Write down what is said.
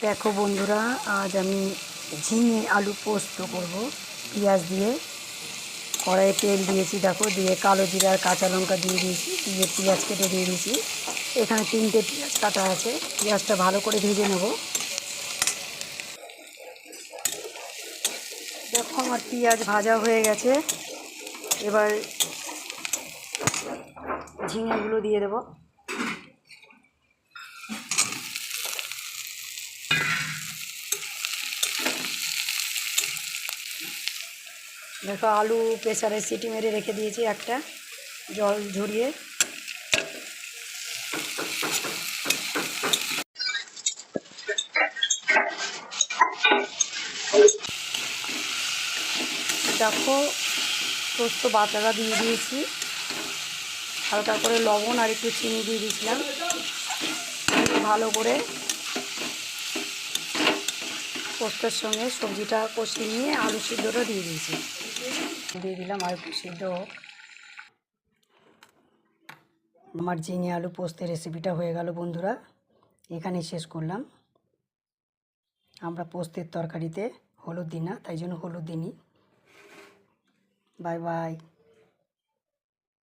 দেখো বন্ধুরা, আজ আমি ঝিঙে আলু পোস্ত করব পেঁয়াজ দিয়ে। কড়াইয়ে তেল দিয়েছি, দেখো, দিয়ে কালো জিরা আর কাঁচা লঙ্কা দিয়ে দিয়েছি, দিয়ে পেঁয়াজ কেটে দিয়ে দিয়েছি। এখানে 3টে পেঁয়াজ কাটা আছে। পেঁয়াজটা ভালো করে ভেজে নেব। দেখো আমার পেঁয়াজ ভাজা হয়ে গেছে। এবার ঝিঙেগুলো দিয়ে দেবো। দেখো আলু প্রেসারে সিটি মেরে রেখে দিয়েছি একটা, জল ঝরিয়ে। দেখো পোস্ত বাটাটা দিয়ে দিয়েছি, হালকা করে লবণ আর একটু চিনি দিয়ে দিয়েছিলাম। ভালো করে পোস্তের সঙ্গে সবজিটা কষিয়ে নিয়ে আলু সিদ্ধটা দিয়ে দিয়েছি, দিয়ে দিলাম আর একটু সিদ্ধ হোক। আমার ঝিঙে আলু পোস্তের রেসিপিটা হয়ে গেল বন্ধুরা, এখানেই শেষ করলাম। আমরা পোস্তের তরকারিতে হলুদ দিই না, তাই জন্য হলুদ দিইনি। Bye bye.